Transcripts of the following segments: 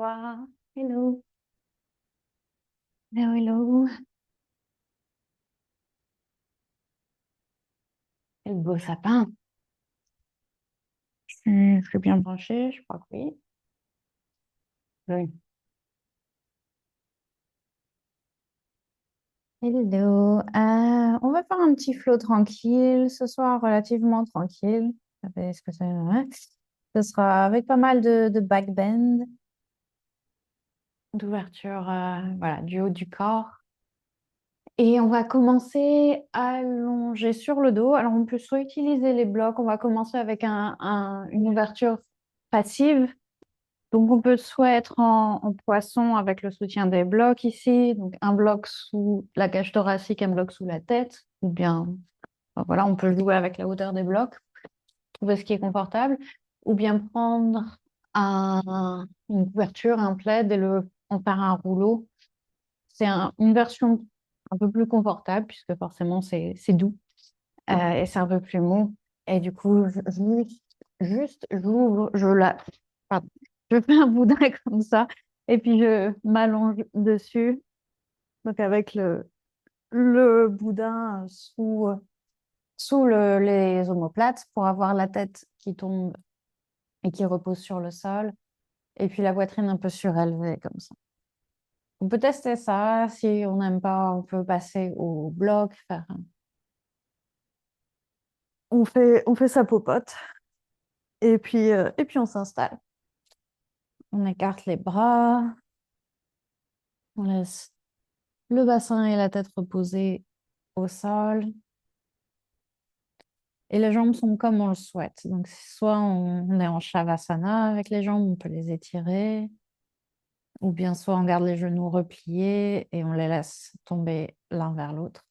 Toi. Hello. Hello, hello. Quel beau sapin. Je suis bien branchée, je crois que oui. Oui. Hello. On va faire un petit flow tranquille ce soir, relativement tranquille. Ce que ça, ouais. Ce sera avec pas mal de backbend, d'ouverture voilà, du haut du corps. Et on va commencer allongé sur le dos. Alors, on peut soit utiliser les blocs. On va commencer avec une ouverture passive. Donc, on peut soit être en poisson avec le soutien des blocs ici. Donc, un bloc sous la cage thoracique, un bloc sous la tête. Ou bien, enfin, voilà, on peut jouer avec la hauteur des blocs, trouver ce qui est confortable. Ou bien prendre une couverture, un plaid et en faire un rouleau. C'est une version un peu plus confortable puisque forcément c'est doux et c'est un peu plus mou. Et du coup, j'ouvre, pardon, je fais un boudin comme ça et puis je m'allonge dessus. Donc avec le boudin sous les omoplates pour avoir la tête qui tombe et qui repose sur le sol et puis la poitrine un peu surélevée comme ça. On peut tester ça. Si on n'aime pas, on peut passer au bloc, on fait sa popote et puis on s'installe. On écarte les bras, on laisse le bassin et la tête reposer au sol. Et les jambes sont comme on le souhaite. Donc, soit on est en Shavasana avec les jambes, on peut les étirer, ou bien soit on garde les genoux repliés et on les laisse tomber l'un vers l'autre.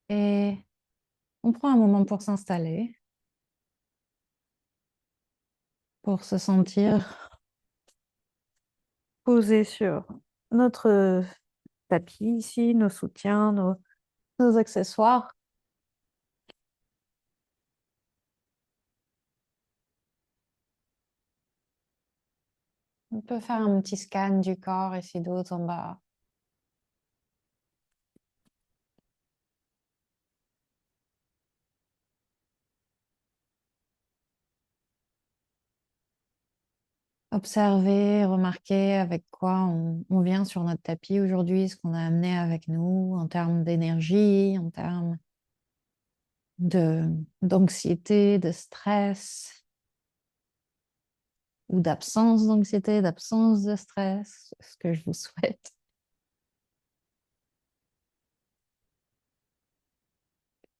Et on prend un moment pour s'installer, pour se sentir posé sur notre tapis ici, nos soutiens, nos accessoires. On peut faire un petit scan du corps ici d'autres en bas. Observer, remarquer avec quoi on vient sur notre tapis aujourd'hui, ce qu'on a amené avec nous en termes d'énergie, en termes d'anxiété, de stress ou d'absence d'anxiété, d'absence de stress, ce que je vous souhaite.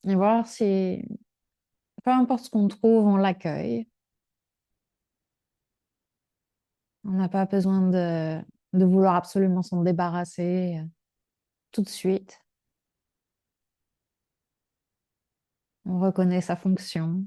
Et voir si, peu importe ce qu'on trouve, on l'accueille. On n'a pas besoin de vouloir absolument s'en débarrasser tout de suite. On reconnaît sa fonction.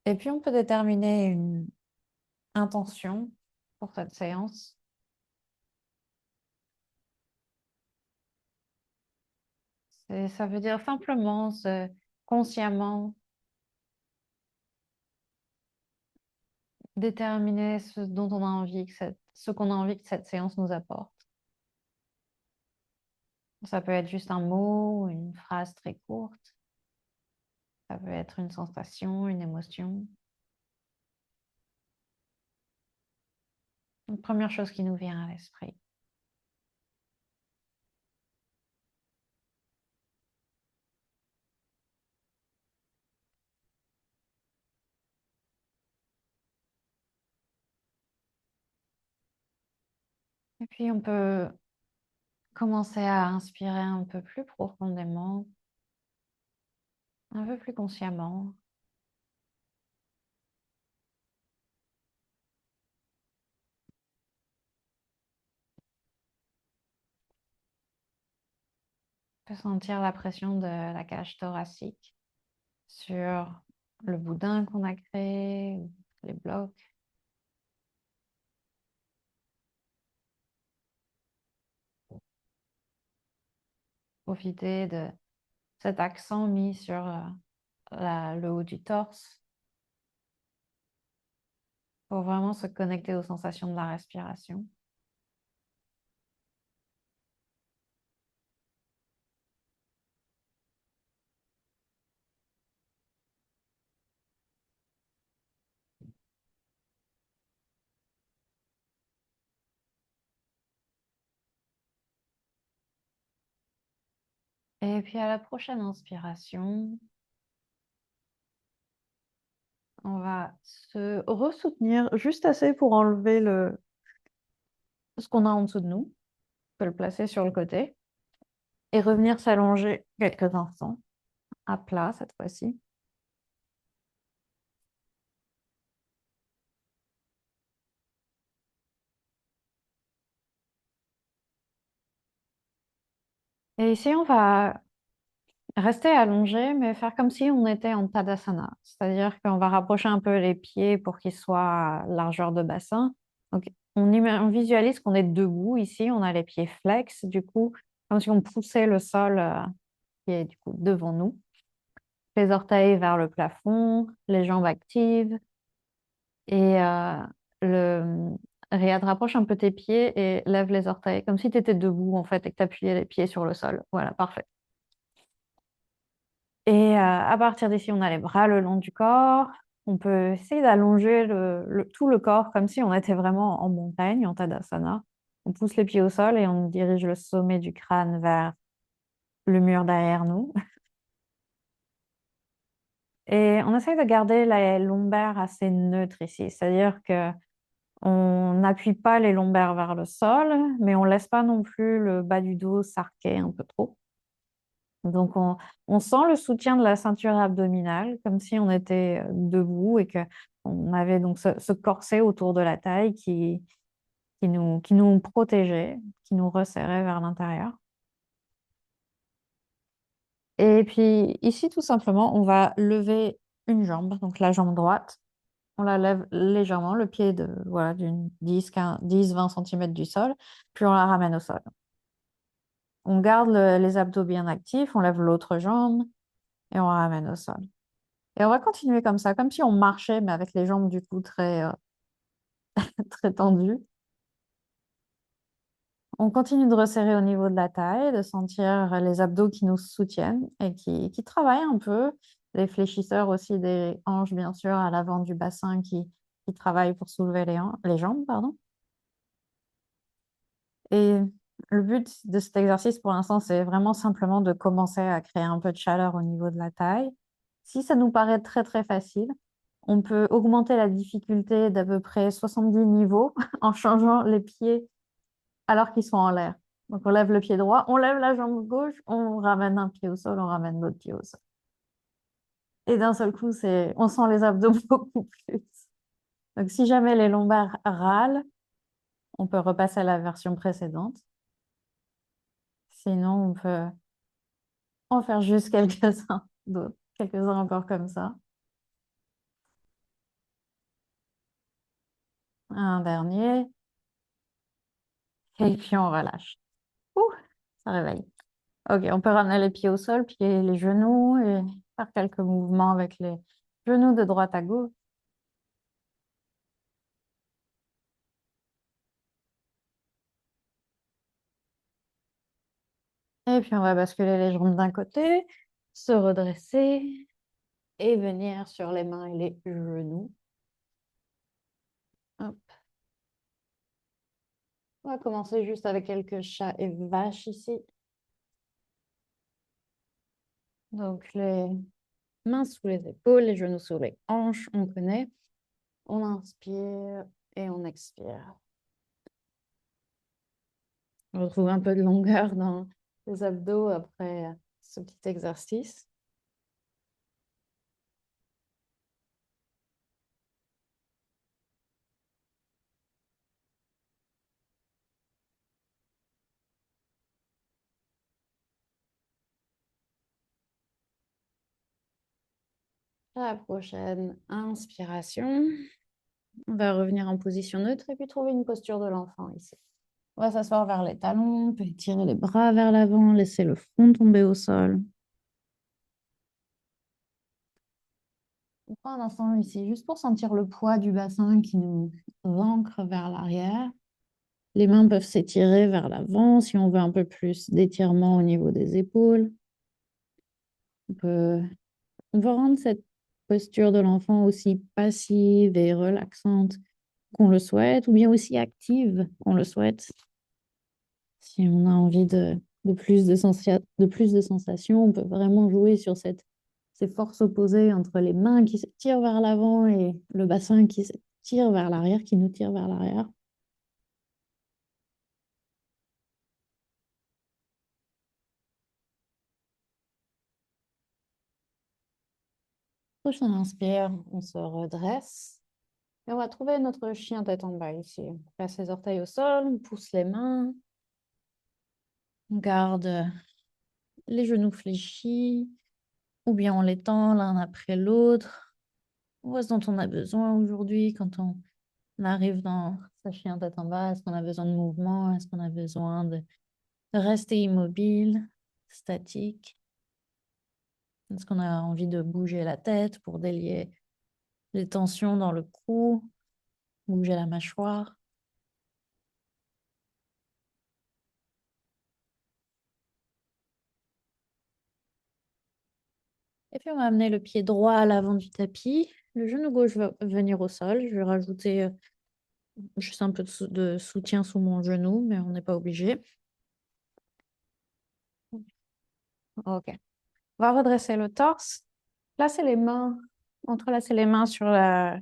Et puis, on peut déterminer une intention pour cette séance. Ça veut dire simplement consciemment déterminer ce dont on a envie ce qu'on a envie que cette séance nous apporte. Ça peut être juste un mot, une phrase très courte. Ça peut être une sensation, une émotion. Une première chose qui nous vient à l'esprit. Et puis, on peut commencer à inspirer un peu plus profondément, un peu plus consciemment. On peut sentir la pression de la cage thoracique sur le boudin qu'on a créé, les blocs. Profiter de cet accent mis sur le haut du torse pour vraiment se connecter aux sensations de la respiration. Et puis à la prochaine inspiration, on va se ressoutenir juste assez pour enlever ce qu'on a en dessous de nous. On peut le placer sur le côté et revenir s'allonger quelques instants, à plat cette fois-ci. Et ici, on va rester allongé, mais faire comme si on était en Tadasana. C'est-à-dire qu'on va rapprocher un peu les pieds pour qu'ils soient à largeur de bassin. Donc, on visualise qu'on est debout ici, on a les pieds flex, du coup, comme si on poussait le sol qui est du coup devant nous. Les orteils vers le plafond, les jambes actives. Et Riyad, rapproche un peu tes pieds et lève les orteils, comme si tu étais debout en fait et que tu appuyais les pieds sur le sol. Voilà, parfait. Et à partir d'ici, on a les bras le long du corps. On peut essayer d'allonger tout le corps comme si on était vraiment en montagne, en Tadasana. On pousse les pieds au sol et on dirige le sommet du crâne vers le mur derrière nous. Et on essaye de garder la lombaire assez neutre ici, c'est-à-dire que on n'appuie pas les lombaires vers le sol, mais on laisse pas non plus le bas du dos s'arquer un peu trop. Donc, on sent le soutien de la ceinture abdominale, comme si on était debout et qu'on avait donc ce corset autour de la taille qui nous protégeait, qui nous resserrait vers l'intérieur. Et puis ici, tout simplement, on va lever une jambe, donc la jambe droite. On la lève légèrement, le pied de, voilà, d'une 10-20 cm du sol, puis on la ramène au sol. On garde les abdos bien actifs, on lève l'autre jambe et on ramène au sol. Et on va continuer comme ça, comme si on marchait, mais avec les jambes du coup très tendues. On continue de resserrer au niveau de la taille, de sentir les abdos qui nous soutiennent et qui travaillent un peu. Les fléchisseurs aussi des hanches, bien sûr, à l'avant du bassin qui travaillent pour soulever les jambes, pardon. Et le but de cet exercice pour l'instant, c'est vraiment simplement de commencer à créer un peu de chaleur au niveau de la taille. Si ça nous paraît très très facile, on peut augmenter la difficulté d'à peu près 70 niveaux en changeant les pieds alors qu'ils sont en l'air. Donc on lève le pied droit, on lève la jambe gauche, on ramène un pied au sol, on ramène l'autre pied au sol. Et d'un seul coup, on sent les abdos beaucoup plus. Donc si jamais les lombaires râlent, on peut repasser à la version précédente. Sinon, on peut en faire juste quelques-uns d'autres, quelques-uns encore comme ça. Un dernier, et puis on relâche. Ouh, ça réveille. Ok, on peut ramener les pieds au sol, puis les genoux, et faire quelques mouvements avec les genoux de droite à gauche. Et puis on va basculer les jambes d'un côté, se redresser et venir sur les mains et les genoux. Hop. On va commencer juste avec quelques chats et vaches ici. Donc les mains sous les épaules, les genoux sous les hanches, on connaît. On inspire et on expire. On retrouve un peu de longueur dans les abdos après ce petit exercice. La prochaine inspiration. On va revenir en position neutre et puis trouver une posture de l'enfant ici. On va s'asseoir vers les talons, on peut étirer les bras vers l'avant, laisser le front tomber au sol. On prend un instant ici, juste pour sentir le poids du bassin qui nous ancre vers l'arrière. Les mains peuvent s'étirer vers l'avant si on veut un peu plus d'étirement au niveau des épaules. On va rendre cette posture de l'enfant aussi passive et relaxante qu'on le souhaite, ou bien aussi active qu'on le souhaite. Si on a envie de plus de sensations, on peut vraiment jouer sur ces forces opposées entre les mains qui se tirent vers l'avant et le bassin qui se tire vers l'arrière, qui nous tire vers l'arrière. Prochaine inspire, on se redresse et on va trouver notre chien tête en bas ici. On place les orteils au sol, on pousse les mains, on garde les genoux fléchis, ou bien on les tend l'un après l'autre. On voit ce dont on a besoin aujourd'hui quand on arrive dans sa chien tête en bas. Est-ce qu'on a besoin de mouvement? Est-ce qu'on a besoin de rester immobile, statique? Est-ce qu'on a envie de bouger la tête pour délier les tensions dans le cou, bouger la mâchoire? Et puis on va amener le pied droit à l'avant du tapis. Le genou gauche va venir au sol. Je vais rajouter juste un peu de soutien sous mon genou, mais on n'est pas obligé. Ok. On va redresser le torse. Placer les mains, entrelacer les mains sur la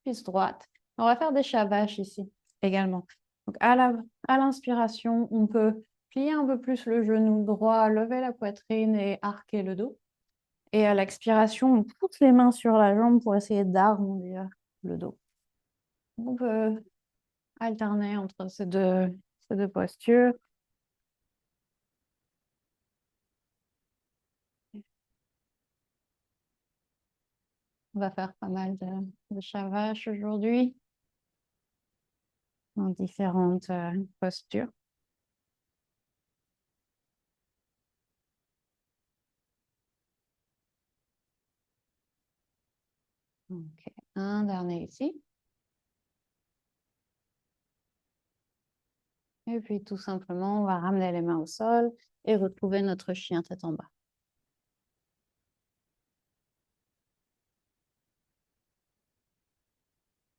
cuisse droite. On va faire des shavash ici également. Donc à l'inspiration, on peut plier un peu plus le genou droit, lever la poitrine et arquer le dos. Et à l'expiration, on pousse les mains sur la jambe pour essayer d'arrondir le dos. On peut alterner entre ces deux postures. On va faire pas mal de shavash aujourd'hui dans différentes postures. Ok, un dernier ici. Et puis tout simplement, on va ramener les mains au sol et retrouver notre chien tête en bas.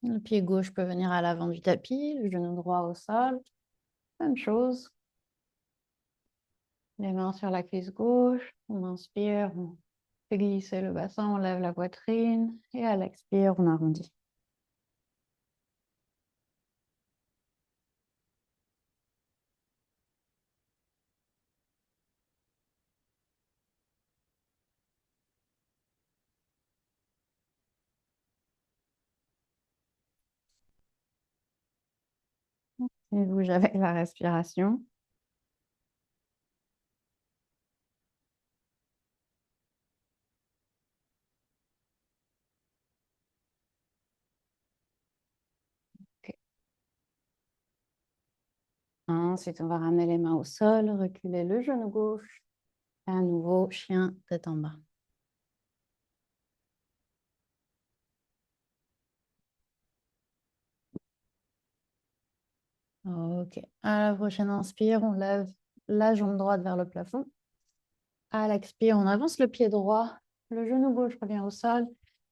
Le pied gauche peut venir à l'avant du tapis, le genou droit au sol. Même chose. Les mains sur la cuisse gauche. On inspire, on fait glisser le bassin, on lève la poitrine. Et à l'expire, on arrondit. Et bouge avec la respiration. Ok. Ensuite, on va ramener les mains au sol, reculer le genou gauche. Et à nouveau, chien tête en bas. Ok. À la prochaine inspire, on lève la jambe droite vers le plafond. À l'expire, on avance le pied droit, le genou gauche revient au sol.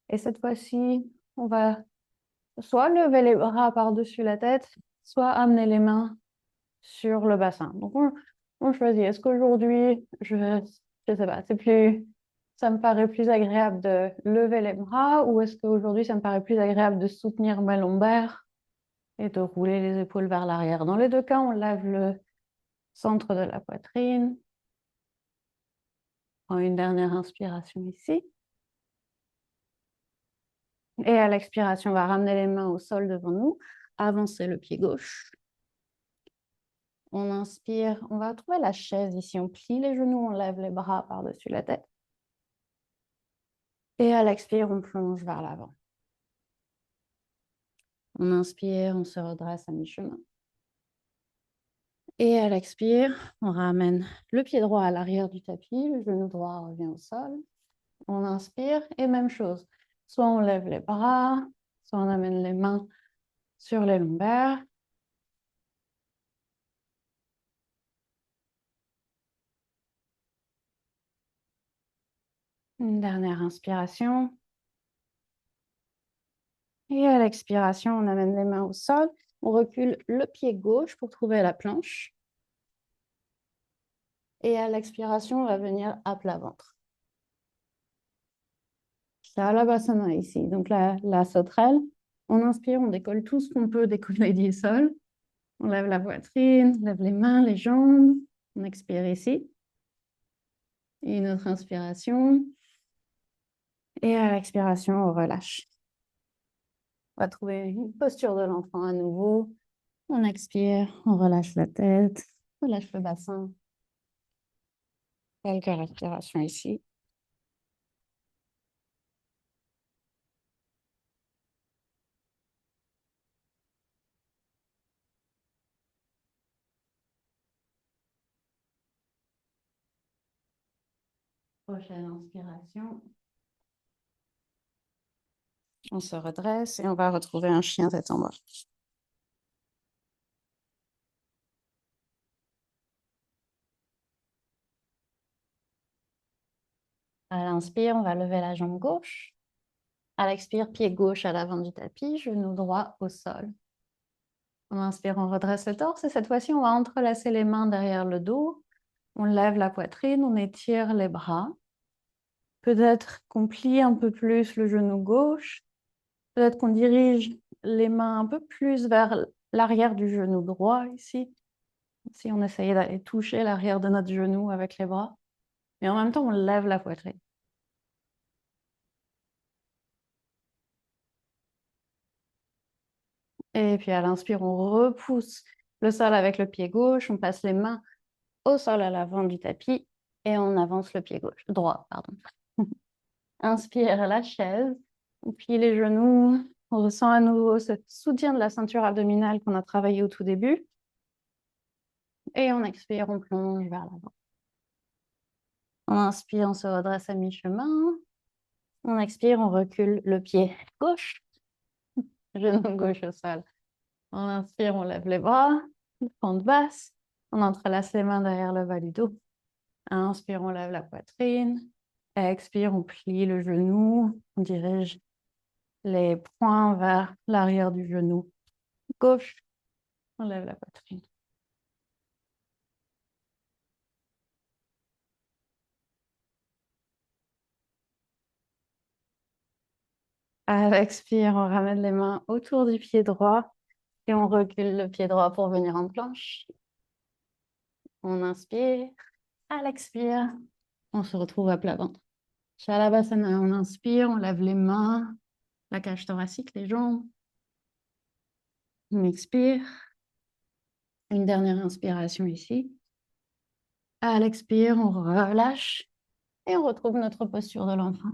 Et cette fois-ci, on va soit lever les bras par-dessus la tête, soit amener les mains sur le bassin. Donc, on choisit. Est-ce qu'aujourd'hui, je sais pas, ça me paraît plus agréable de lever les bras ou est-ce qu'aujourd'hui, ça me paraît plus agréable de soutenir mes lombaires et de rouler les épaules vers l'arrière? Dans les deux cas, on lève le centre de la poitrine. Prends une dernière inspiration ici. Et à l'expiration, on va ramener les mains au sol devant nous, avancer le pied gauche. On inspire, on va trouver la chaise ici. On plie les genoux, on lève les bras par-dessus la tête. Et à l'expire, on plonge vers l'avant. On inspire, on se redresse à mi-chemin. Et à l'expire, on ramène le pied droit à l'arrière du tapis, le genou droit revient au sol. On inspire et même chose. Soit on lève les bras, soit on amène les mains sur les lombaires. Une dernière inspiration. Et à l'expiration, on amène les mains au sol. On recule le pied gauche pour trouver la planche. Et à l'expiration, on va venir à plat ventre. Shalabhasana ici. Donc la sauterelle. On inspire, on décolle tout ce qu'on peut décoller du sol. On lève la poitrine, lève les mains, les jambes. On expire ici. Et une autre inspiration. Et à l'expiration, on relâche. On va trouver une posture de l'enfant à nouveau. On expire, on relâche la tête, relâche le bassin. Quelques respirations ici. Prochaine inspiration. On se redresse et on va retrouver un chien tête en bas. À l'inspire, on va lever la jambe gauche. À l'expire, pied gauche à l'avant du tapis, genou droit au sol. On inspire, on redresse le torse et cette fois-ci, on va entrelacer les mains derrière le dos. On lève la poitrine, on étire les bras. Peut-être qu'on plie un peu plus le genou gauche. Peut-être qu'on dirige les mains un peu plus vers l'arrière du genou droit ici. Si on essayait d'aller toucher l'arrière de notre genou avec les bras. Mais en même temps, on lève la poitrine. Et puis à l'inspire, on repousse le sol avec le pied gauche. On passe les mains au sol à l'avant du tapis et on avance le pied gauche, droit, pardon. Inspire la chaise. On plie les genoux. On ressent à nouveau ce soutien de la ceinture abdominale qu'on a travaillé au tout début. Et on expire, on plonge vers l'avant. On inspire, on se redresse à mi-chemin. On expire, on recule le pied gauche, genou gauche au sol. On inspire, on lève les bras, fente basse. On entrelace les mains derrière le bas du dos. Inspire, on lève la poitrine. Expire, on plie le genou. On dirige les poings vers l'arrière du genou gauche. On lève la poitrine. À l'expire, on ramène les mains autour du pied droit et on recule le pied droit pour venir en planche. On inspire. À l'expire, on se retrouve à plat ventre. Shalabhasana, on inspire, on lève les mains, la cage thoracique, les jambes. On expire. Une dernière inspiration ici. À l'expire, on relâche et on retrouve notre posture de l'enfant.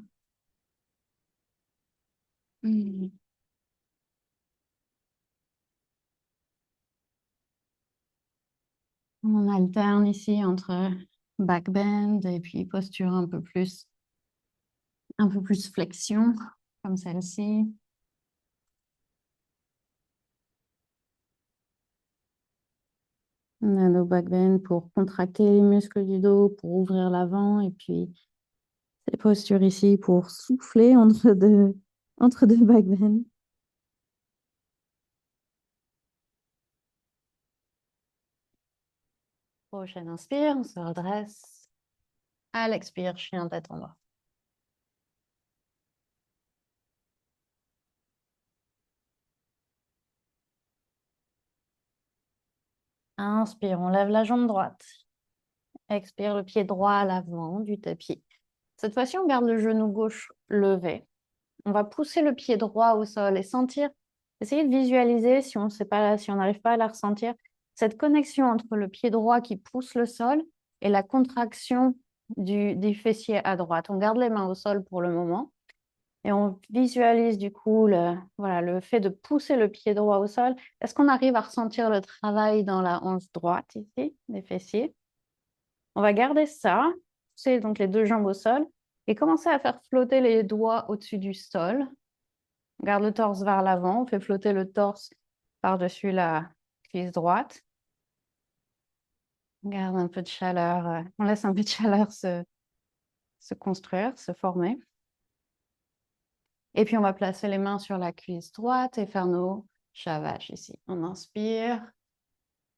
On alterne ici entre back bend et puis posture un peu plus flexion, comme celle-ci. On a nos back bend pour contracter les muscles du dos, pour ouvrir l'avant et puis ces postures ici pour souffler entre deux back bend. Prochaine inspire, on se redresse. À l'expire, chien tête en bas. Inspire, on lève la jambe droite. Expire, le pied droit à l'avant du tapis. Cette fois-ci, on garde le genou gauche levé. On va pousser le pied droit au sol et sentir, essayer de visualiser, si on sait pas, si on n'arrive pas à la ressentir, cette connexion entre le pied droit qui pousse le sol et la contraction des fessiers à droite. On garde les mains au sol pour le moment. Et on visualise du coup voilà, le fait de pousser le pied droit au sol. Est-ce qu'on arrive à ressentir le travail dans la hanche droite ici, des fessiers? On va garder ça, pousser donc les deux jambes au sol et commencer à faire flotter les doigts au-dessus du sol. On garde le torse vers l'avant, on fait flotter le torse par-dessus la cuisse droite. On garde un peu de chaleur, on laisse un peu de chaleur se construire, se former. Et puis, on va placer les mains sur la cuisse droite et faire nos shavash ici. On inspire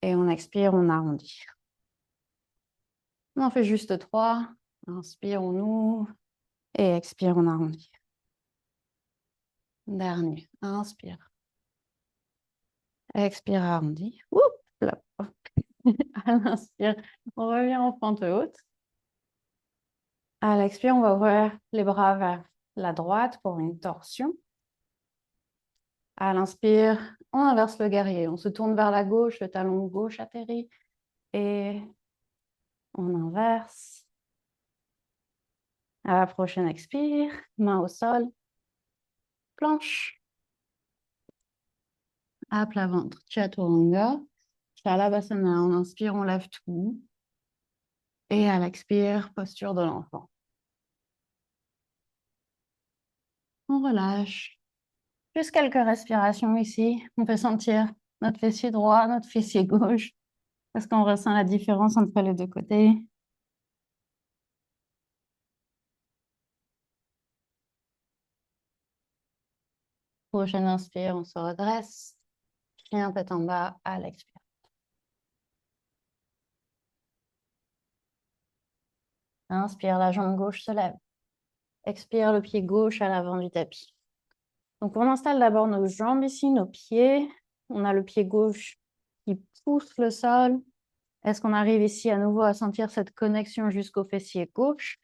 et on expire, on arrondit. On en fait juste 3. Inspire, on ouvre et expire, on arrondit. Dernier. Inspire. Expire, arrondi. Oups, là. À l'inspire, on revient en pente haute. À l'expire, on va ouvrir les bras vers la droite pour une torsion. À l'inspire, on inverse le guerrier. On se tourne vers la gauche, le talon gauche atterrit et on inverse. À la prochaine expire, main au sol, planche, à plat ventre, chaturanga. Shalabhasana, on inspire, on lève tout. Et à l'expire, posture de l'enfant. On relâche. Juste quelques respirations ici. On peut sentir notre fessier droit, notre fessier gauche. Est-ce qu'on ressent la différence entre les deux côtés? Prochaine inspire, on se redresse. Chien tête en bas à l'expire. Inspire, la jambe gauche se lève. Expire, le pied gauche à l'avant du tapis. Donc, on installe d'abord nos jambes ici, nos pieds. On a le pied gauche qui pousse le sol. Est-ce qu'on arrive ici à nouveau à sentir cette connexion jusqu'au fessier gauche?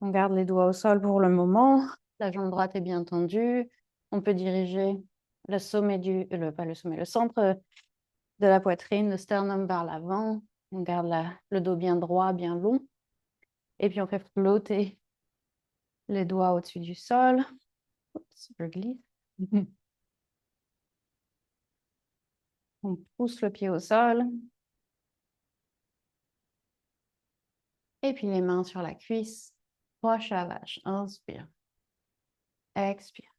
On garde les doigts au sol pour le moment. La jambe droite est bien tendue. On peut diriger le sommet pas le sommet, le centre de la poitrine, le sternum vers l'avant. On garde le dos bien droit, bien long. Et puis, on fait flotter les doigts au-dessus du sol. Oups, je glisse. On pousse le pied au sol. Et puis les mains sur la cuisse. Roche à vache. Inspire. Expire.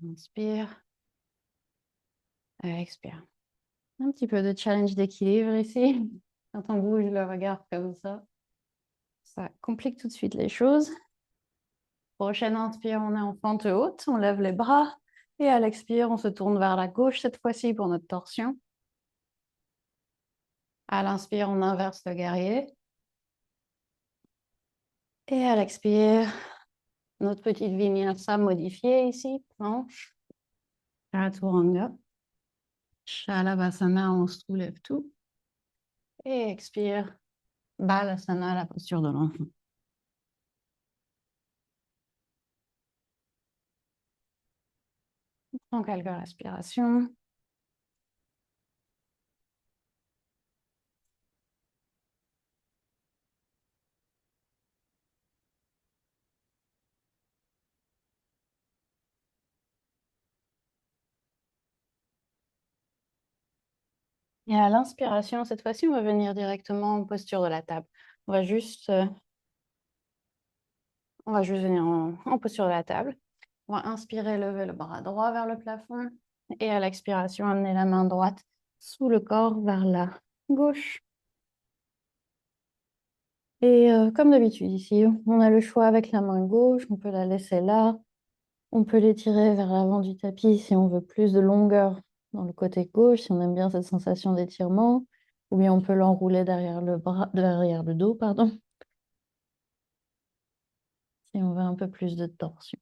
Inspire. Expire. Un petit peu de challenge d'équilibre ici. Quand on bouge le regard comme ça complique tout de suite les choses. Prochaine inspire, on est en pente haute. On lève les bras. Et à l'expire, on se tourne vers la gauche cette fois-ci pour notre torsion. À l'inspire, on inverse le guerrier. Et à l'expire, notre petite vinyasa modifiée ici, planche, chaturanga, shalabhasana, on soulève tout. Et expire, balasana, la posture de l'enfant. On prend quelques respirations. Et à l'inspiration, cette fois-ci, on va venir directement en posture de la table. On va juste venir en posture de la table. On va inspirer, lever le bras droit vers le plafond. Et à l'expiration, amener la main droite sous le corps vers la gauche. Et comme d'habitude ici, on a le choix avec la main gauche, on peut la laisser là. On peut l'étirer vers l'avant du tapis si on veut plus de longueur dans le côté gauche, si on aime bien cette sensation d'étirement. Ou bien on peut l'enrouler derrière le bras, derrière le dos, pardon, si on veut un peu plus de torsion.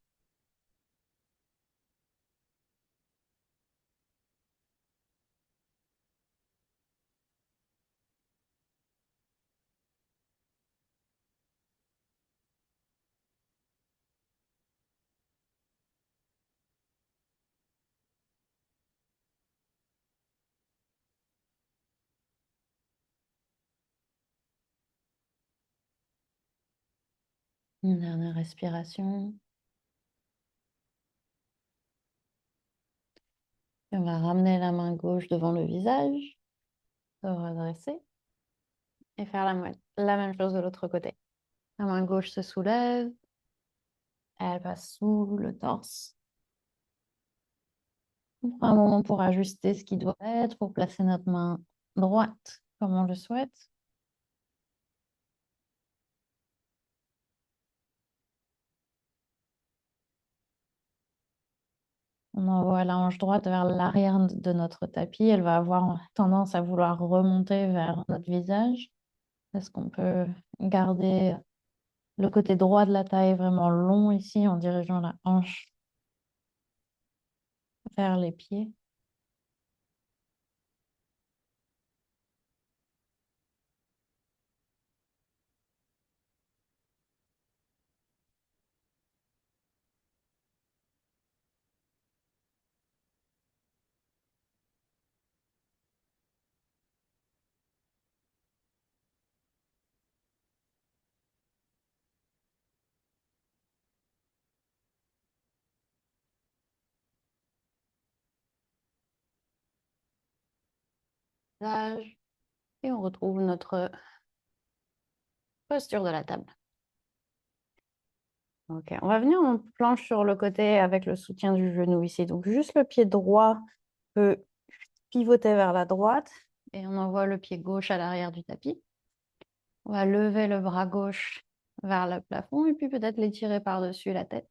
Une dernière respiration. Et on va ramener la main gauche devant le visage, se redresser et faire la même chose de l'autre côté. La main gauche se soulève, elle passe sous le torse. On prend un moment pour ajuster ce qui doit être, pour placer notre main droite comme on le souhaite. On envoie la hanche droite vers l'arrière de notre tapis. Elle va avoir tendance à vouloir remonter vers notre visage. Est-ce qu'on peut garder le côté droit de la taille vraiment long ici en dirigeant la hanche vers les pieds? Visage. Et on retrouve notre posture de la table. Ok, on va venir en planche sur le côté avec le soutien du genou ici. Donc juste le pied droit peut pivoter vers la droite et on envoie le pied gauche à l'arrière du tapis. On va lever le bras gauche vers le plafond et puis peut-être l'étirer par-dessus la tête.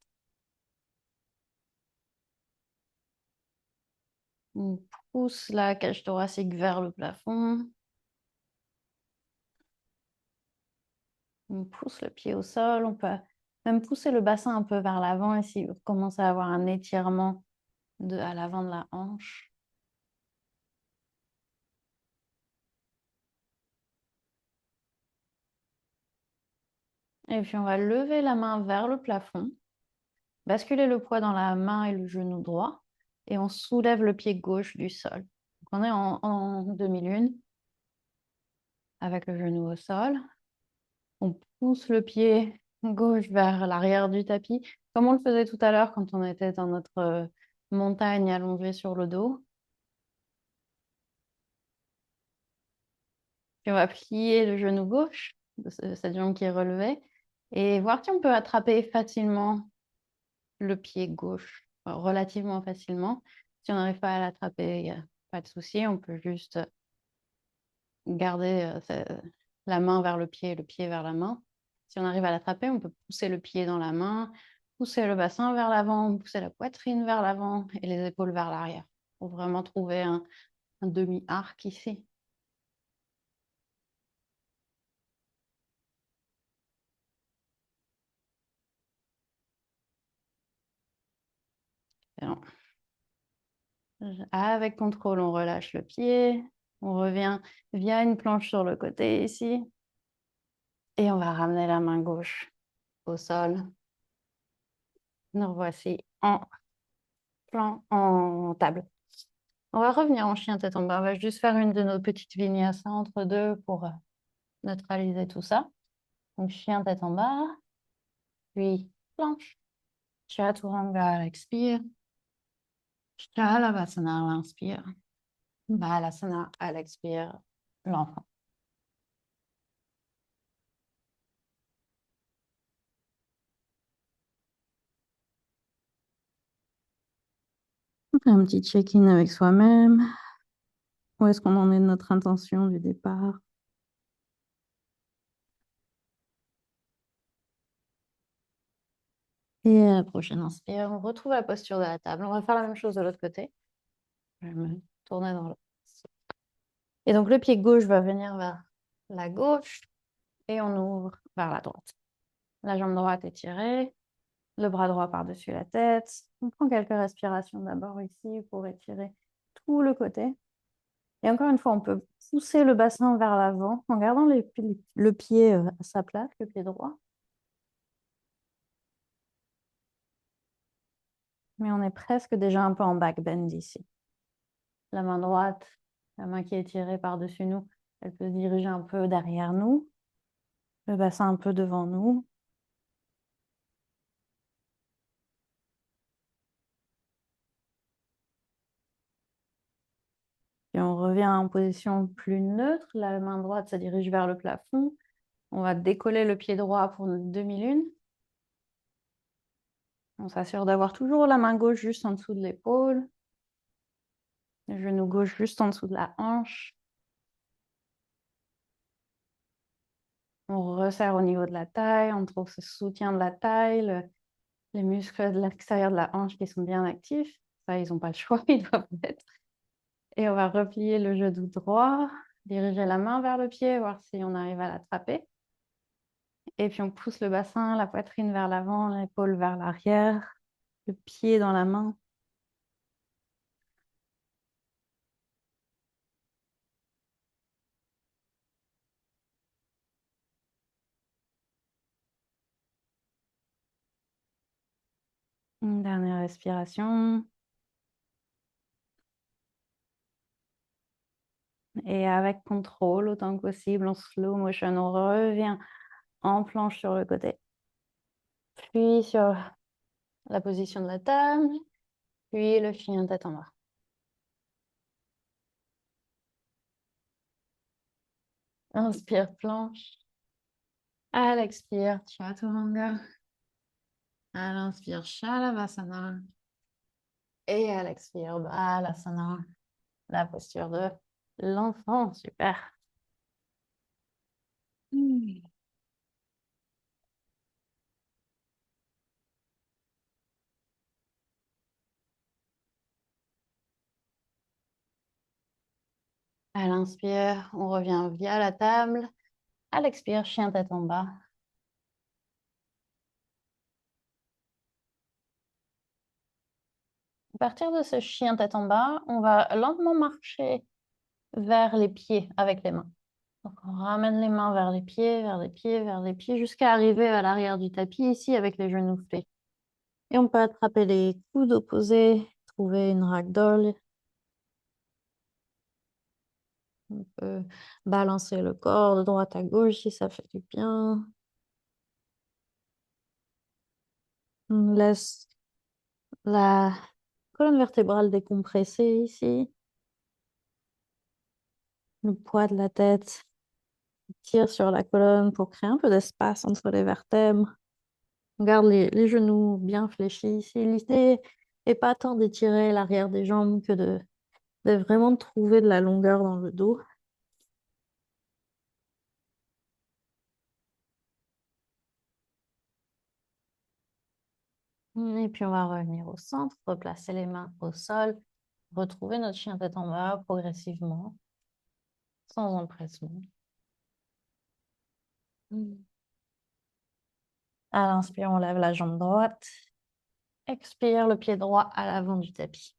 On pousse la cage thoracique vers le plafond. On pousse le pied au sol. On peut même pousser le bassin un peu vers l'avant et si vous commencez à avoir un étirement à l'avant de la hanche. Et puis on va lever la main vers le plafond, basculer le poids dans la main et le genou droit et on soulève le pied gauche du sol. Donc on est en demi-lune avec le genou au sol. On pousse le pied gauche vers l'arrière du tapis, comme on le faisait tout à l'heure quand on était dans notre montagne allongée sur le dos. Puis on va plier le genou gauche de cette jambe qui est relevée et voir si on peut attraper facilement le pied gauche, relativement facilement. Si on n'arrive pas à l'attraper, il n'y a pas de souci, on peut juste garder la main vers le pied et le pied vers la main. Si on arrive à l'attraper, on peut pousser le pied dans la main, pousser le bassin vers l'avant, pousser la poitrine vers l'avant et les épaules vers l'arrière pour vraiment trouver un demi-arc ici. Avec contrôle, on relâche le pied, on revient via une planche sur le côté ici et on va ramener la main gauche au sol. Nous voici en table. On va revenir en chien tête en bas. On va juste faire une de nos petites vinyasas entre deux pour neutraliser tout ça. Donc chien tête en bas, puis planche. Chaturanga à l'expire. Shalavasana à l'inspire. Balasana à l'expire. L'enfant. On fait un petit check-in avec soi-même. Où est-ce qu'on en est de notre intention du départ? Et à la prochaine inspire, on retrouve la posture de la table. On va faire la même chose de l'autre côté. Je vais me tourner dans l'autre. Et donc le pied gauche va venir vers la gauche et on ouvre vers la droite. La jambe droite est tirée, le bras droit par-dessus la tête. On prend quelques respirations d'abord ici pour étirer tout le côté. Et encore une fois, on peut pousser le bassin vers l'avant en gardant le pied à sa place, le pied droit. Mais on est presque déjà un peu en back bend ici. La main droite, la main qui est tirée par-dessus nous, elle peut se diriger un peu derrière nous, le bassin un peu devant nous. revient en position plus neutre. La main droite se dirige vers le plafond. On va décoller le pied droit pour notre demi-lune. On s'assure d'avoir toujours la main gauche juste en dessous de l'épaule. Le genou gauche juste en dessous de la hanche. On resserre au niveau de la taille. On trouve ce soutien de la taille, les muscles de l'extérieur de la hanche qui sont bien actifs. Ça, ils n'ont pas le choix, ils doivent être. Et on va replier le genou droit, diriger la main vers le pied, voir si on arrive à l'attraper. Et puis on pousse le bassin, la poitrine vers l'avant, l'épaule vers l'arrière, le pied dans la main. Une dernière respiration. Et avec contrôle, autant que possible, en slow motion, on revient en planche sur le côté. Puis sur la position de la table. Puis le chien tête en bas. Inspire, planche. À l'expire, chaturanga. À l'inspire, Shavasana. Et à l'expire, Balasana. La posture de l'enfant. Super. À l'inspire, on revient via la table. À l'expire, chien tête en bas. À partir de ce chien tête en bas, on va lentement marcher vers les pieds avec les mains. Donc on ramène les mains vers les pieds, vers les pieds, vers les pieds, jusqu'à arriver à l'arrière du tapis, ici avec les genoux fléchis. Et on peut attraper les coudes opposés, trouver une ragdoll. On peut balancer le corps de droite à gauche si ça fait du bien. On laisse la colonne vertébrale décompressée ici. Le poids de la tête tire sur la colonne pour créer un peu d'espace entre les vertèbres. On garde les genoux bien fléchis ici. L'idée n'est pas tant d'étirer l'arrière des jambes que de vraiment trouver de la longueur dans le dos. Et puis on va revenir au centre, replacer les mains au sol, retrouver notre chien tête en bas progressivement, sans empressement. À l'inspire, on lève la jambe droite. Expire, le pied droit à l'avant du tapis.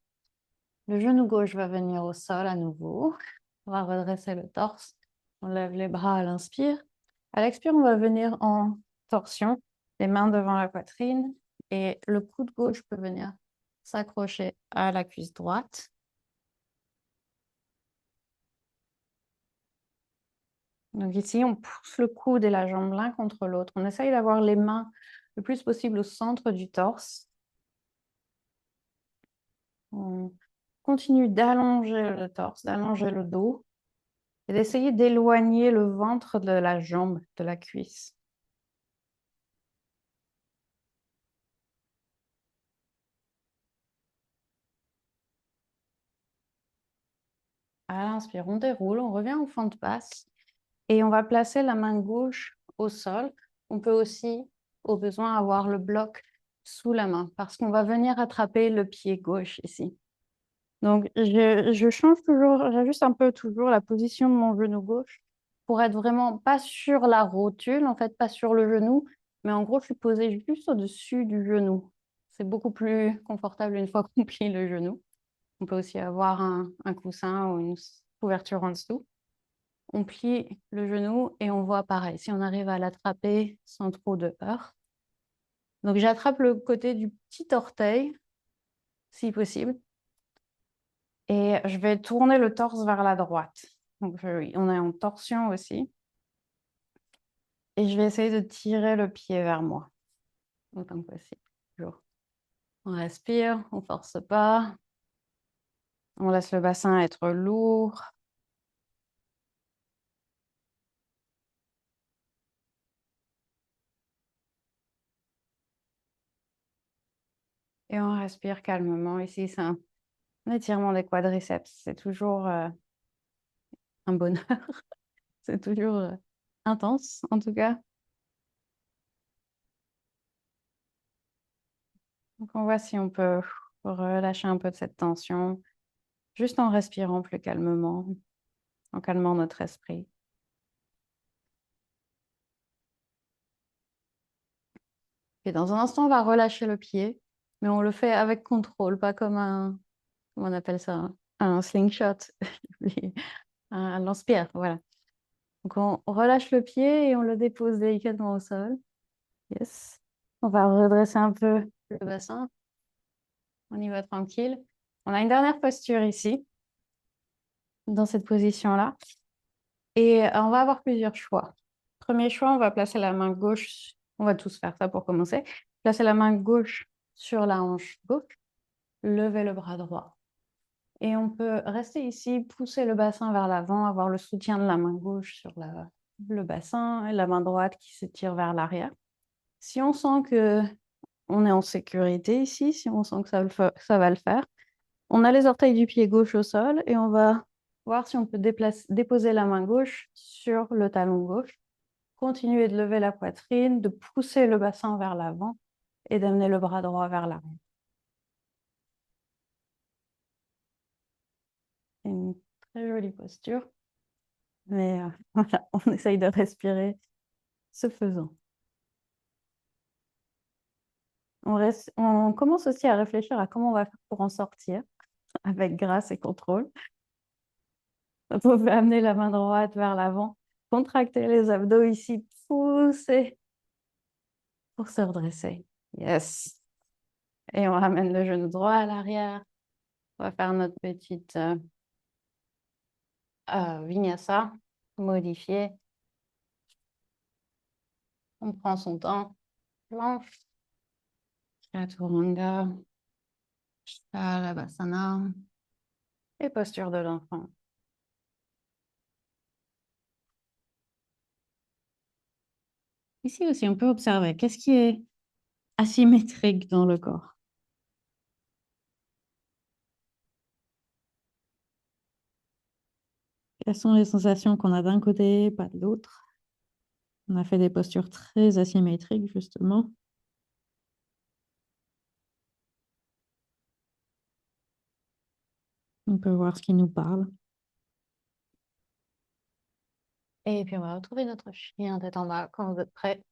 Le genou gauche va venir au sol à nouveau. On va redresser le torse. On lève les bras à l'inspire. À l'expire, on va venir en torsion, les mains devant la poitrine et le coude gauche peut venir s'accrocher à la cuisse droite. Donc ici, on pousse le coude et la jambe l'un contre l'autre. On essaye d'avoir les mains le plus possible au centre du torse. On continue d'allonger le torse, d'allonger le dos et d'essayer d'éloigner le ventre de la jambe, de la cuisse. À l'inspire, on déroule, on revient au fond de passe et on va placer la main gauche au sol. On peut aussi, au besoin, avoir le bloc sous la main parce qu'on va venir attraper le pied gauche ici. Donc, je change toujours, j'ajuste un peu toujours la position de mon genou gauche pour être vraiment pas sur la rotule, en fait, pas sur le genou, mais en gros, je suis posée juste au-dessus du genou. C'est beaucoup plus confortable une fois qu'on plie le genou. On peut aussi avoir un coussin ou une couverture en dessous. On plie le genou et on voit pareil, si on arrive à l'attraper sans trop de heurts. Donc, j'attrape le côté du petit orteil, si possible. Et je vais tourner le torse vers la droite. Donc, on est en torsion aussi. Et je vais essayer de tirer le pied vers moi, autant que possible. Toujours. On respire, on force pas. On laisse le bassin être lourd. Et on respire calmement. Ici, c'est un étirement des quadriceps. C'est toujours un bonheur. C'est toujours intense, en tout cas. Donc, on voit si on peut relâcher un peu de cette tension, juste en respirant plus calmement, en calmant notre esprit. Et dans un instant, on va relâcher le pied, mais on le fait avec contrôle, pas comme comment on appelle ça, un slingshot, un lance-pierre, voilà. Donc on relâche le pied et on le dépose délicatement au sol. Yes. On va redresser un peu le bassin. On y va tranquille. On a une dernière posture ici, dans cette position-là. Et on va avoir plusieurs choix. Premier choix, on va placer la main gauche. On va tous faire ça pour commencer. Placer la main gauche sur la hanche gauche. Lever le bras droit. Et on peut rester ici, pousser le bassin vers l'avant, avoir le soutien de la main gauche sur le bassin et la main droite qui s'étire vers l'arrière. Si on sent que on est en sécurité ici, si on sent que ça va le faire, on a les orteils du pied gauche au sol et on va voir si on peut déposer la main gauche sur le talon gauche, continuer de lever la poitrine, de pousser le bassin vers l'avant et d'amener le bras droit vers l'arrière. C'est une très jolie posture, mais voilà, on essaye de respirer ce faisant. On commence aussi à réfléchir à comment on va faire pour en sortir avec grâce et contrôle. Donc, on peut amener la main droite vers l'avant, contracter les abdos ici, pousser pour se redresser. Yes. Et on ramène le genou droit à l'arrière. On va faire notre petite vinyasa modifiée. On prend son temps. Planche, chaturanga, shalabhasana et posture de l'enfant. Ici aussi, on peut observer qu'est-ce qui est asymétrique dans le corps. Quelles sont les sensations qu'on a d'un côté, pas de l'autre? On a fait des postures très asymétriques, justement. On peut voir ce qui nous parle. Et puis, on va retrouver notre chien tête en bas quand vous êtes prêts.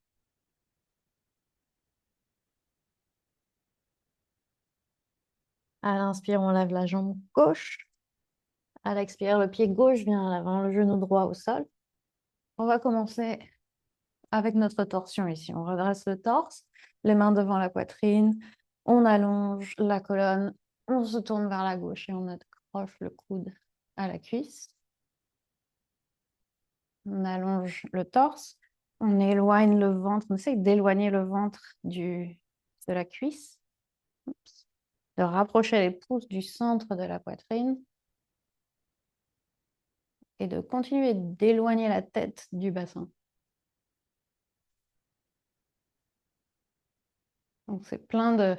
À l'inspire, on lève la jambe gauche. À l'expire, le pied gauche vient à l'avant, le genou droit au sol. On va commencer avec notre torsion ici. On redresse le torse, les mains devant la poitrine. On allonge la colonne. On se tourne vers la gauche et on accroche le coude à la cuisse. On allonge le torse. On éloigne le ventre. On essaie d'éloigner le ventre de la cuisse. Oups. De rapprocher les pouces du centre de la poitrine. Et de continuer d'éloigner la tête du bassin. Donc, c'est plein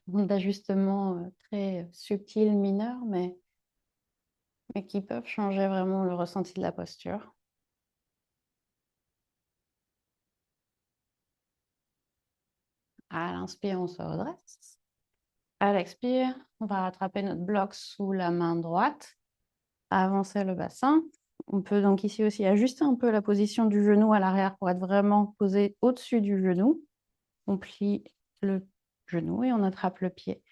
d'ajustements très subtils, mineurs, mais qui peuvent changer vraiment le ressenti de la posture. À l'inspire, on se redresse. À l'expire, on va rattraper notre bloc sous la main droite, avancer le bassin. On peut donc ici aussi ajuster un peu la position du genou à l'arrière pour être vraiment posé au-dessus du genou. On plie le genou et on attrape le pied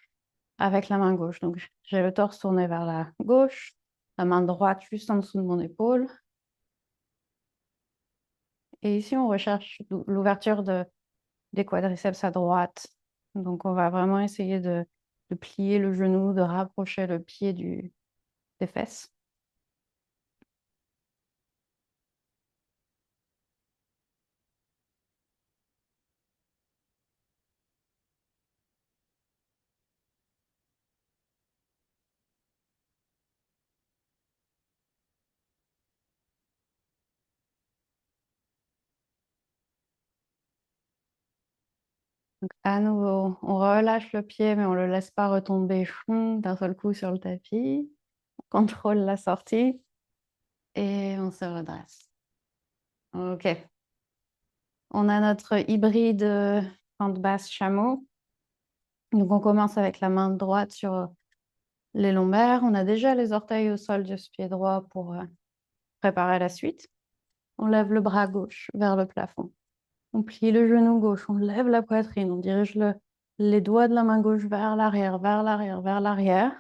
avec la main gauche. Donc, j'ai le torse tourné vers la gauche, la main droite juste en dessous de mon épaule. Et ici, on recherche l'ouverture des quadriceps à droite. Donc, on va vraiment essayer de plier le genou, de rapprocher le pied des fesses. Donc, à nouveau, on relâche le pied, mais on ne le laisse pas retomber d'un seul coup sur le tapis. On contrôle la sortie et on se redresse. OK. On a notre hybride pente basse chameau. Donc, on commence avec la main droite sur les lombaires. On a déjà les orteils au sol de ce pied droit pour préparer la suite. On lève le bras gauche vers le plafond. On plie le genou gauche, on lève la poitrine, on dirige les doigts de la main gauche vers l'arrière, vers l'arrière, vers l'arrière.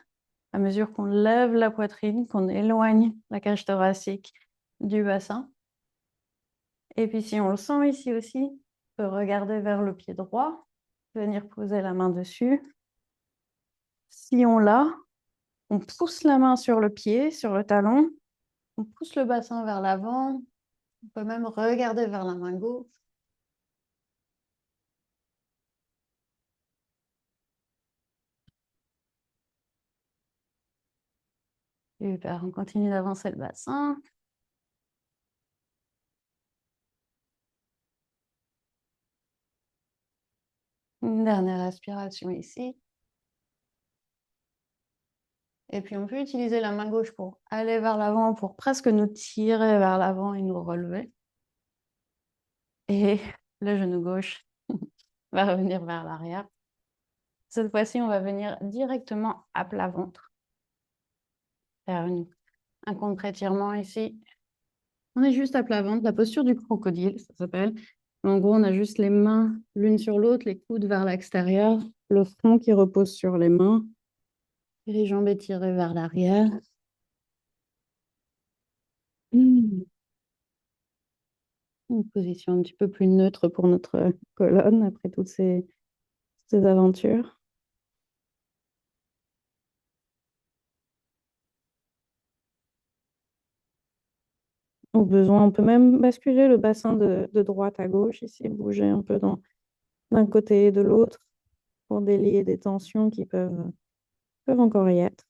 À mesure qu'on lève la poitrine, qu'on éloigne la cage thoracique du bassin. Et puis si on le sent ici aussi, on peut regarder vers le pied droit, venir poser la main dessus. Si on l'a, on pousse la main sur le pied, sur le talon. On pousse le bassin vers l'avant. On peut même regarder vers la main gauche. Super, on continue d'avancer le bassin. Une dernière respiration ici. Et puis on peut utiliser la main gauche pour aller vers l'avant, pour presque nous tirer vers l'avant et nous relever. Et le genou gauche va revenir vers l'arrière. Cette fois-ci, on va venir directement à plat ventre. Faire un contre-étirement ici. On est juste à plat ventre, la posture du crocodile, ça s'appelle. En gros, on a juste les mains l'une sur l'autre, les coudes vers l'extérieur, le front qui repose sur les mains, les jambes étirées vers l'arrière. Une position un petit peu plus neutre pour notre colonne après toutes ces aventures. Au besoin, on peut même basculer le bassin de droite à gauche ici, bouger un peu d'un côté et de l'autre pour délier des tensions qui peuvent encore y être.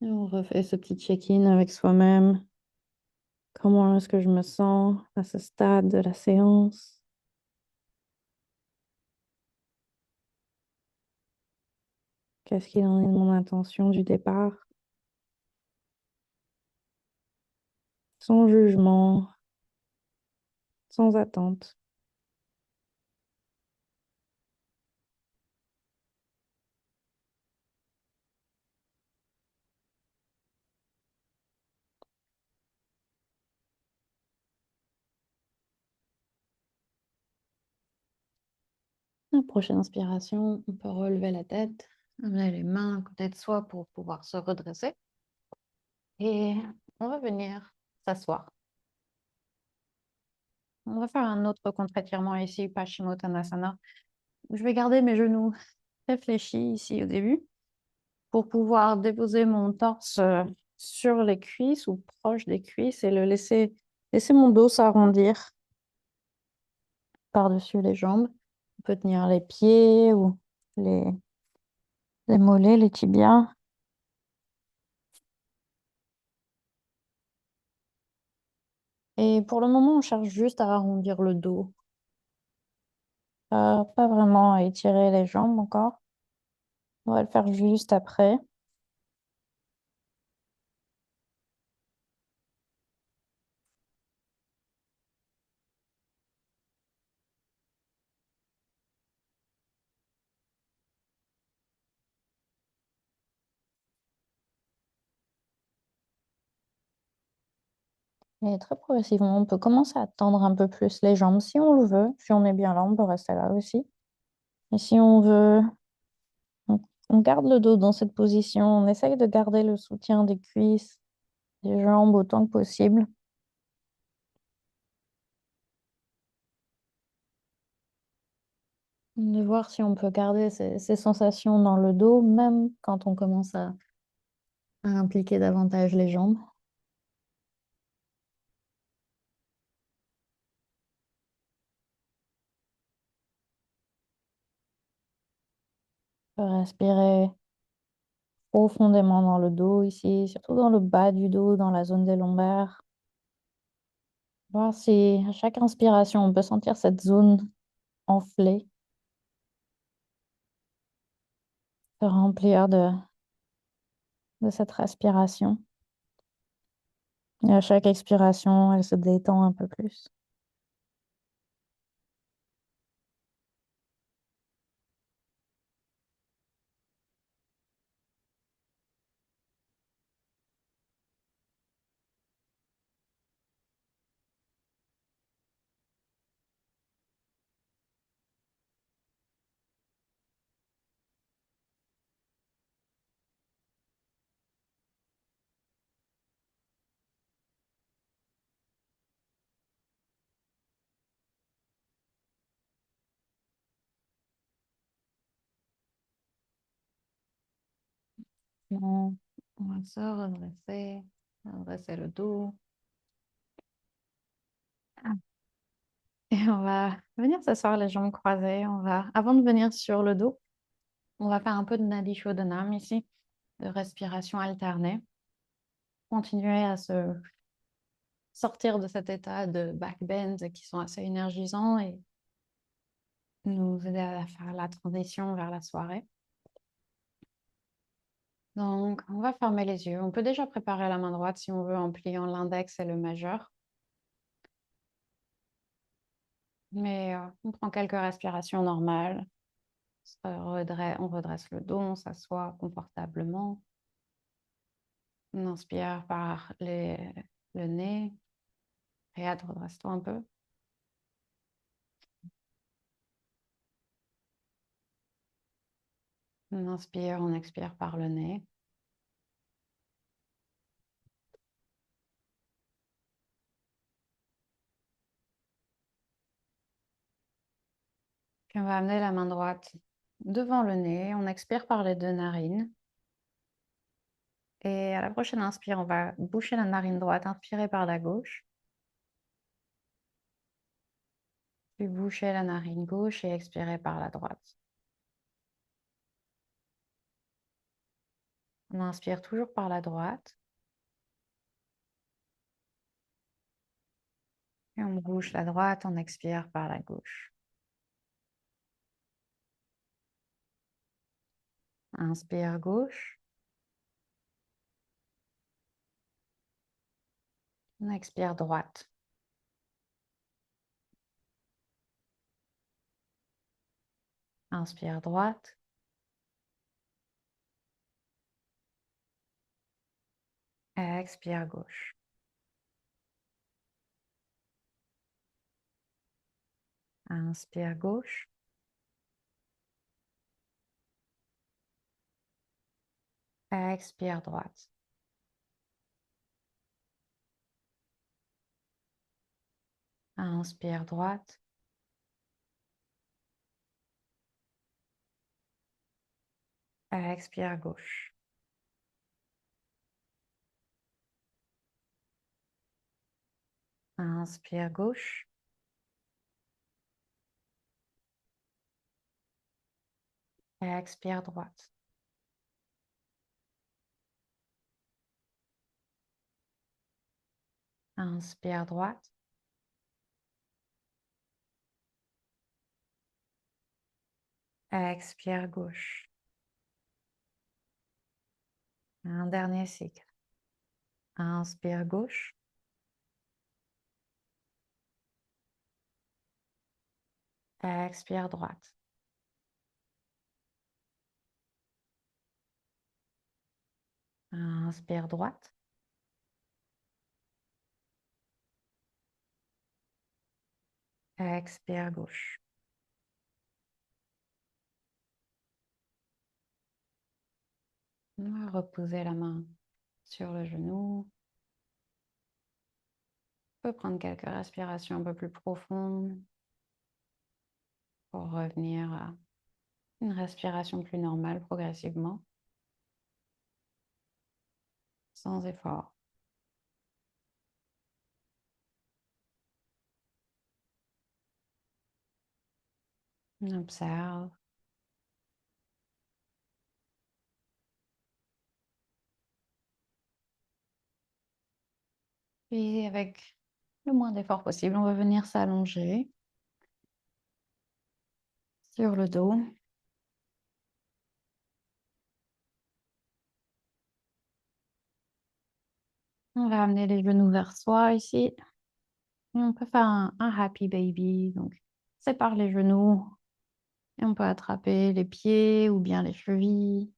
Et on refait ce petit check-in avec soi-même. Comment est-ce que je me sens à ce stade de la séance? Qu'est-ce qu'il en est de mon intention du départ? Sans jugement, sans attente. La prochaine inspiration, on peut relever la tête, amener les mains à côté de soi pour pouvoir se redresser. Et on va venir s'asseoir. On va faire un autre contre-étirement ici, Paschimottanasana. Je vais garder mes genoux réfléchis ici au début pour pouvoir déposer mon torse sur les cuisses ou proche des cuisses et laisser mon dos s'arrondir par-dessus les jambes. On peut tenir les pieds ou les, les mollets, les tibias. Et pour le moment, on cherche juste à arrondir le dos. Pas vraiment à étirer les jambes encore. On va le faire juste après. Et très progressivement, on peut commencer à tendre un peu plus les jambes si on le veut. Si on est bien là, on peut rester là aussi. Et si on veut, on garde le dos dans cette position. On essaye de garder le soutien des cuisses, des jambes autant que possible. De voir si on peut garder ces sensations dans le dos, même quand on commence à impliquer davantage les jambes. On peut respirer profondément dans le dos ici, surtout dans le bas du dos, dans la zone des lombaires. Voir si à chaque inspiration, on peut sentir cette zone enflée se remplir de cette respiration. Et à chaque expiration, elle se détend un peu plus. Bon, on va se redresser, redresser le dos. Et on va venir s'asseoir les jambes croisées. Avant de venir sur le dos, on va faire un peu de Nadi Shodhanam ici, de respiration alternée. Continuer à se sortir de cet état de backbend qui sont assez énergisants et nous aider à faire la transition vers la soirée. Donc, on va fermer les yeux. On peut déjà préparer la main droite si on veut en pliant l'index et le majeur. Mais on prend quelques respirations normales. On redresse le dos, on s'assoit confortablement. On inspire par le nez. Riyad, redresse-toi un peu. On inspire, on expire par le nez. Puis on va amener la main droite devant le nez. On expire par les deux narines. Et à la prochaine inspire, on va boucher la narine droite, inspirer par la gauche. Puis boucher la narine gauche et expirer par la droite. On inspire toujours par la droite. Et on bouche la droite, on expire par la gauche. Inspire gauche. On expire droite. Inspire droite. Expire gauche. Inspire gauche. Expire droite. Inspire droite. Expire gauche. Inspire gauche. Expire droite. Inspire droite. Expire gauche. Un dernier cycle. Inspire gauche. Expire droite. Inspire droite. Expire gauche. On va reposer la main sur le genou. On peut prendre quelques respirations un peu plus profondes pour revenir à une respiration plus normale progressivement, sans effort. On observe. Puis avec le moins d'effort possible, on va venir s'allonger sur le dos. On va amener les genoux vers soi ici. Et on peut faire un happy baby. Donc, on sépare les genoux et on peut attraper les pieds ou bien les chevilles.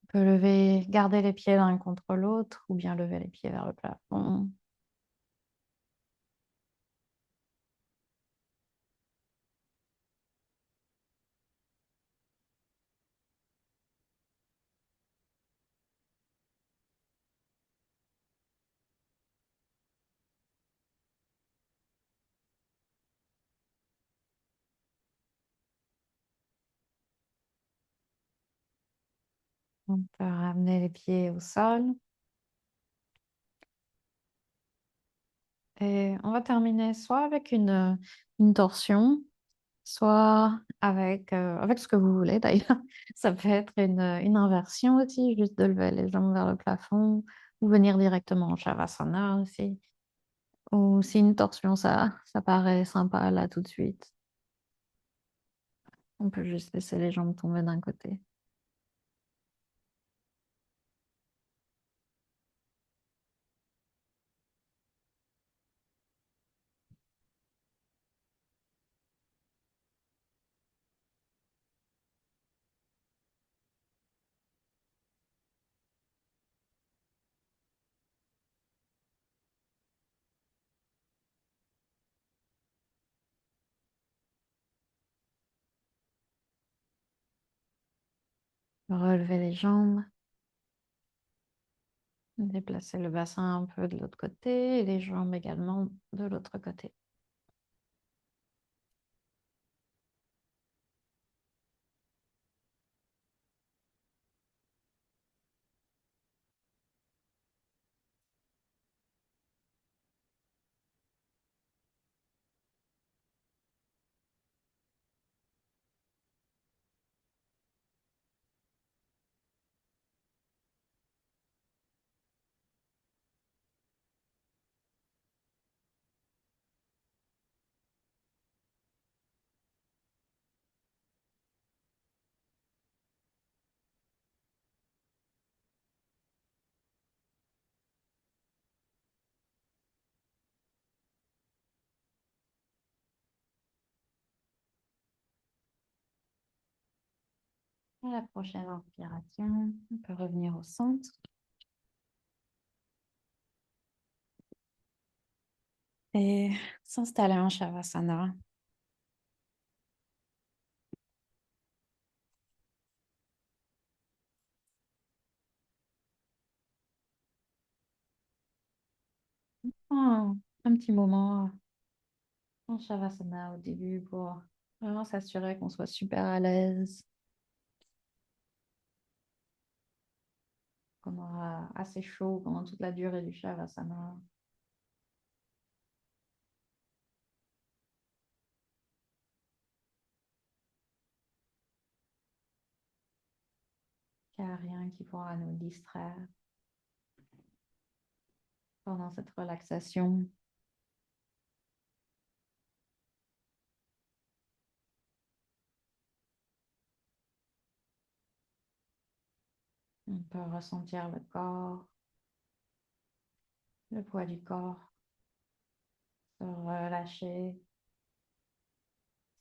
On peut lever, garder les pieds l'un contre l'autre ou bien lever les pieds vers le plafond. On peut ramener les pieds au sol. Et on va terminer soit avec une torsion, soit avec ce que vous voulez d'ailleurs. Ça peut être une inversion aussi, juste de lever les jambes vers le plafond ou venir directement en Shavasana aussi. Ou si une torsion, ça paraît sympa là tout de suite, on peut juste laisser les jambes tomber d'un côté. Relever les jambes, déplacer le bassin un peu de l'autre côté et les jambes également de l'autre côté. À la prochaine inspiration, on peut revenir au centre et s'installer en Shavasana. Un petit moment en Shavasana au début pour vraiment s'assurer qu'on soit super à l'aise, qu'on aura assez chaud pendant toute la durée du Shavasana. Qu'il n'y a rien qui pourra nous distraire pendant cette relaxation. On peut ressentir le corps, le poids du corps, se relâcher,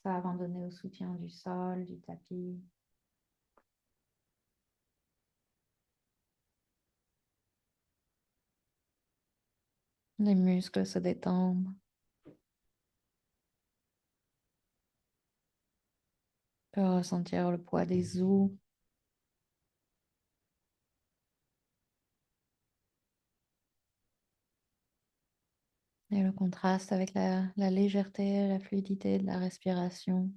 s'abandonner au soutien du sol, du tapis. Les muscles se détendent. On peut ressentir le poids des os. Et le contraste avec la légèreté, la fluidité de la respiration.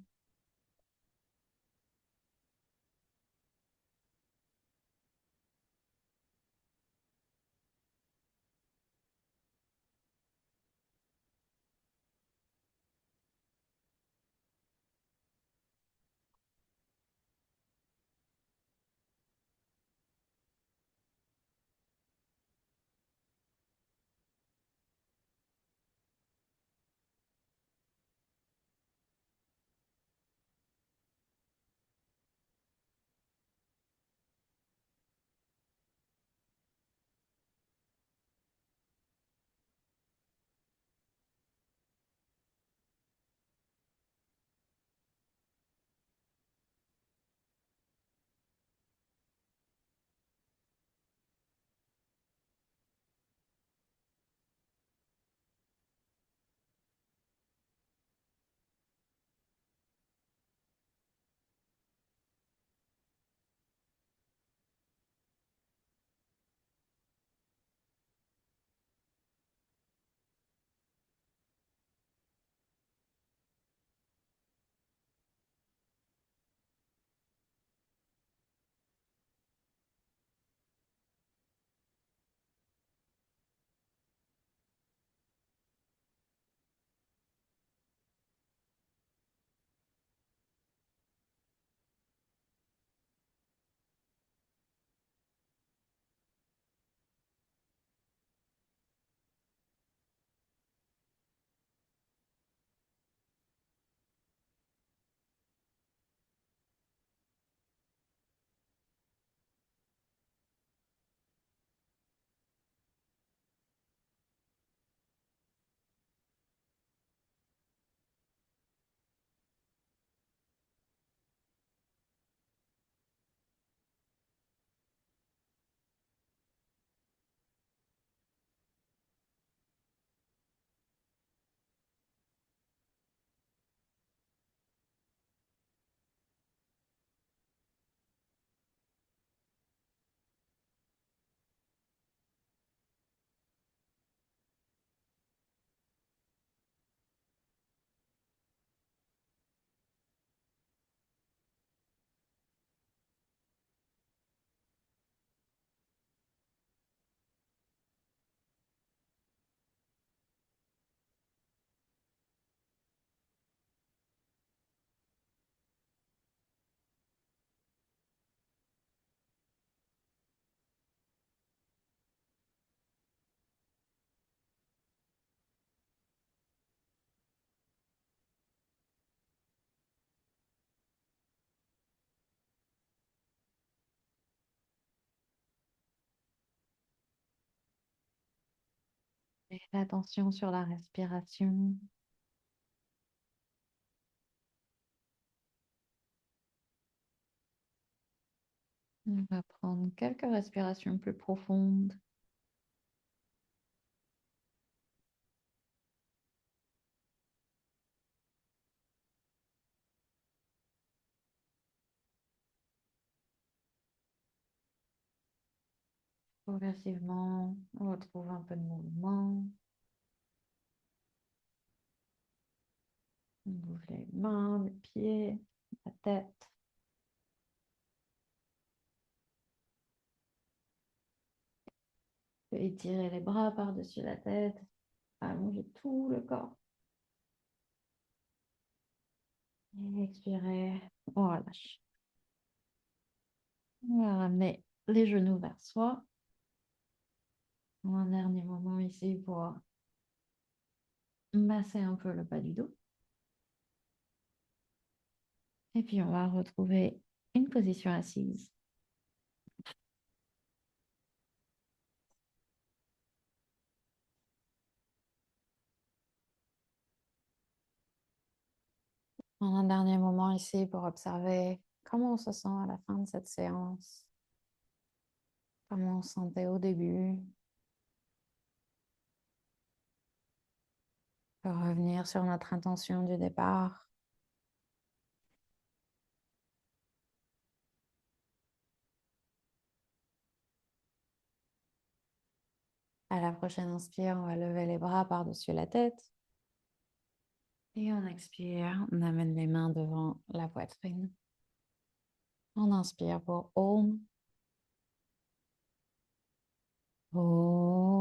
Et l'attention sur la respiration. On va prendre quelques respirations plus profondes. Progressivement, on retrouve un peu de mouvement. On bouge les mains, les pieds, la tête. On peut étirer les bras par-dessus la tête, allonger tout le corps. Et expirer, on relâche. On va ramener les genoux vers soi. Un dernier moment ici pour masser un peu le bas du dos. Et puis on va retrouver une position assise. Un dernier moment ici pour observer comment on se sent à la fin de cette séance. Comment on se sentait au début. On peut revenir sur notre intention du départ. À la prochaine inspire, on va lever les bras par-dessus la tête. Et on expire, on amène les mains devant la poitrine. On inspire pour Om. Om.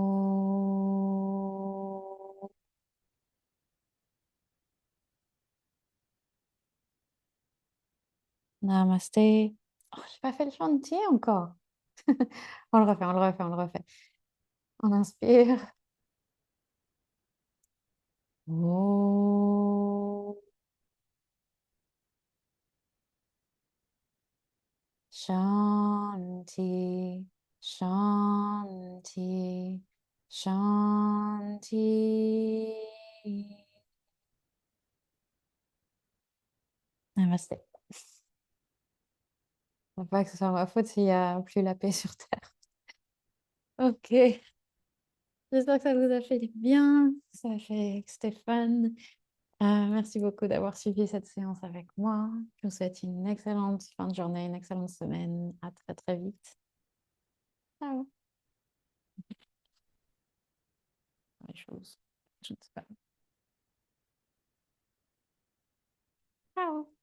Namasté. Oh, j'ai pas fait le chantier encore. On le refait, on le refait, on le refait. On inspire. Om. Shanti, Shanti, Shanti. Namasté. Faut pas que ce soit ma faute s'il n'y a plus la paix sur Terre. Ok. J'espère que ça vous a fait du bien. Ça a fait que c'était fun. Merci beaucoup d'avoir suivi cette séance avec moi. Je vous souhaite une excellente fin de journée, une excellente semaine. À très très vite. Ciao. Les choses. Je ne sais pas. Ciao.